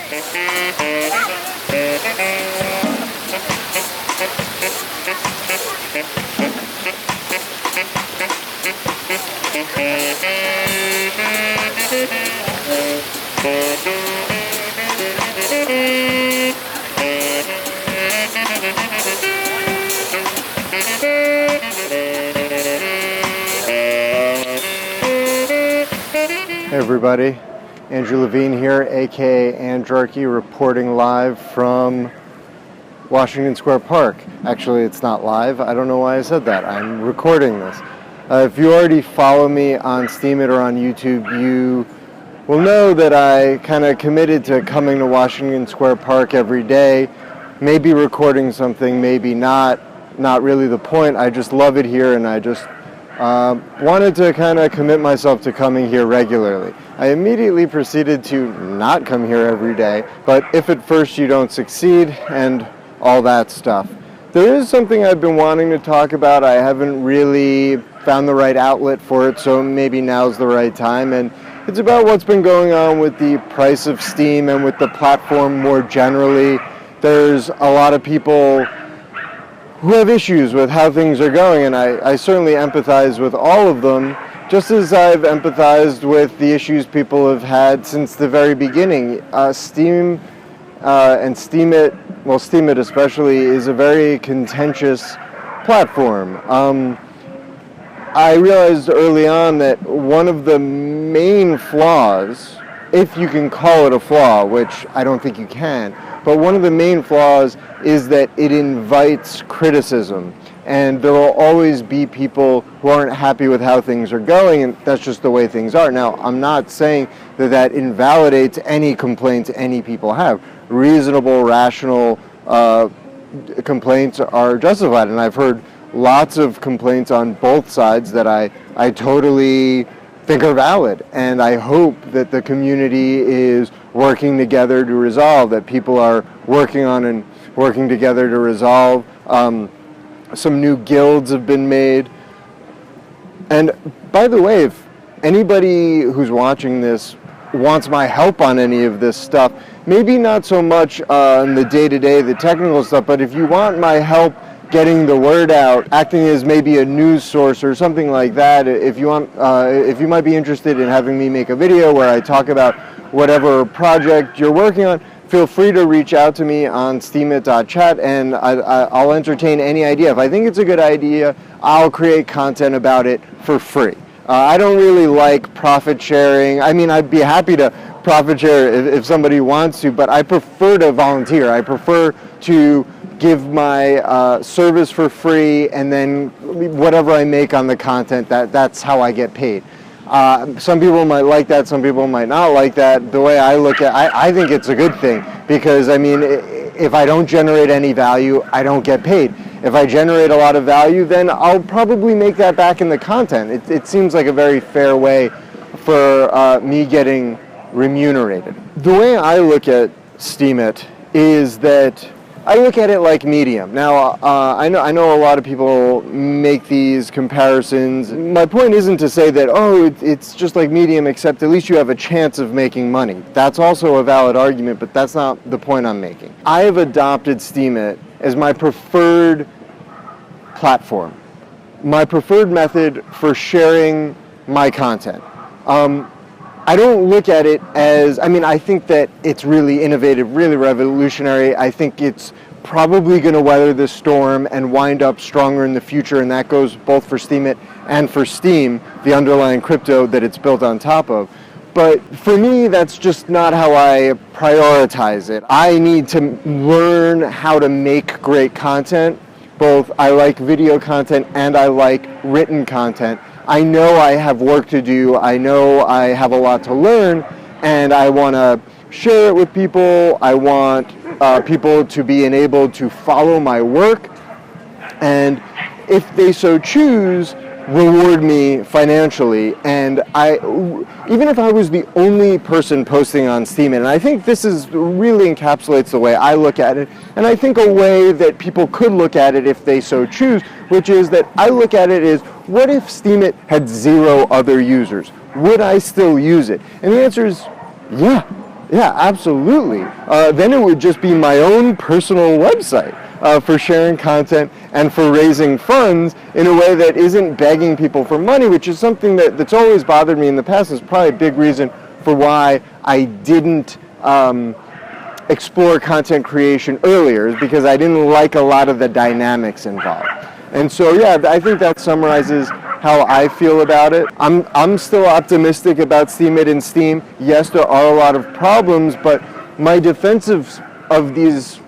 Hey everybody, Andrew Levine here, aka Andrarchy, reporting live from Washington Square Park. Actually, it's not live. I don't know why I said that. I'm recording this. If you already follow me on Steemit or on YouTube, you will know that I kind of committed to coming to Washington Square Park every day, maybe recording something, maybe not. Not really the point. I just love it here, and I just wanted to kind of commit myself to coming here regularly. I immediately proceeded to not come here every day, but if at first you don't succeed and all that stuff. There is something I've been wanting to talk about. I haven't really found the right outlet for it, so maybe now's the right time. And it's about what's been going on with the price of Steam and with the platform more generally. There's a lot of people who have issues with how things are going, and I certainly empathize with all of them, just as I've empathized with the issues people have had since the very beginning. Steam and Steemit, well, Steemit especially, is a very contentious platform. I realized early on that one of the main flaws, if you can call it a flaw, which I don't think you can, but one of the main flaws is that it invites criticism. And there will always be people who aren't happy with how things are going, and that's just the way things are. Now, I'm not saying that that invalidates any complaints any people have. Reasonable, rational complaints are justified, and I've heard lots of complaints on both sides that I totally think are valid, and I hope that the community is working together to resolve, that people are working on and working together to resolve. Some new guilds have been made. And by the way, if anybody who's watching this wants my help on any of this stuff, maybe not so much on the day-to-day, the technical stuff, but if you want my help getting the word out, acting as maybe a news source or something like that, if you want, if you might be interested in having me make a video where I talk about whatever project you're working on, feel free to reach out to me on steemit.chat, and I'll entertain any idea. If I think it's a good idea, I'll create content about it for free. I don't really like profit sharing. I mean, I'd be happy to profit share if somebody wants to, but I prefer to volunteer. I prefer to give my service for free, and then whatever I make on the content, that's how I get paid. Some people might like that, some people might not like that. The way I look at it, I think it's a good thing, because I mean, if I don't generate any value, I don't get paid. If I generate a lot of value, then I'll probably make that back in the content. It seems like a very fair way for me getting remunerated. The way I look at Steemit is that I look at it like Medium. Now, I know a lot of people make these comparisons. My point isn't to say that, oh, it's just like Medium, except at least you have a chance of making money. That's also a valid argument, but that's not the point I'm making. I have adopted Steemit as my preferred platform, my preferred method for sharing my content. I don't look at it as, I mean, I think that it's really innovative, really revolutionary. I think it's probably going to weather this storm and wind up stronger in the future, and that goes both for Steemit and for Steem, the underlying crypto that it's built on top of. But for me, that's just not how I prioritize it. I need to learn how to make great content. Both I like video content and I like written content. I know I have work to do, I know I have a lot to learn, and I want to share it with people. I want people to be enabled to follow my work, and if they so choose, reward me financially. And even if I was the only person posting on Steemit, and I think this really encapsulates the way I look at it, and I think a way that people could look at it if they so choose, which is that I look at it as, what if Steemit had 0 other users? Would I still use it? And the answer is, yeah, Yeah, absolutely. Then it would just be my own personal website for sharing content and for raising funds in a way that isn't begging people for money, which is something that's always bothered me in the past. Is probably a big reason for why I didn't explore content creation earlier, is because I didn't like a lot of the dynamics involved. And so, yeah, I think that summarizes how I feel about it. I'm still optimistic about Steemit and Steam. Yes, there are a lot of problems, but my defense of these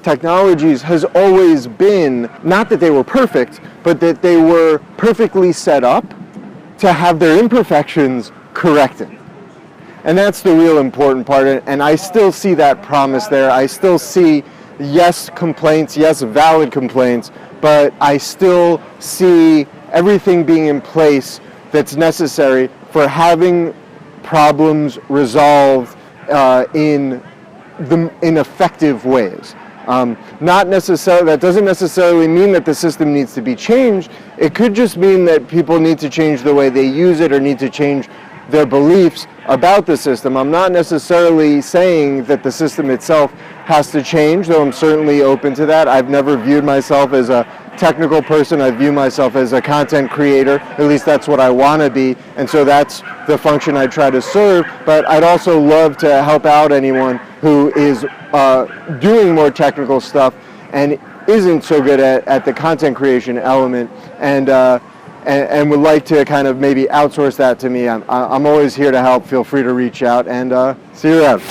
technologies has always been not that they were perfect, but that they were perfectly set up to have their imperfections corrected. And that's the real important part, and I still see that promise there. I still see, yes, complaints, yes, valid complaints, but I still see everything being in place that's necessary for having problems resolved in effective ways. Not necessarily, that doesn't necessarily mean that the system needs to be changed. It could just mean that people need to change the way they use it or need to change their beliefs about the system. I'm not necessarily saying that the system itself has to change, though I'm certainly open to that. I've never viewed myself as a technical person. I view myself as a content creator. At least that's what I want to be, and so that's the function I try to serve. But I'd also love to help out anyone who is doing more technical stuff and isn't so good at the content creation element, and would like to kind of maybe outsource that to me. I'm always here to help. Feel free to reach out, and see you around.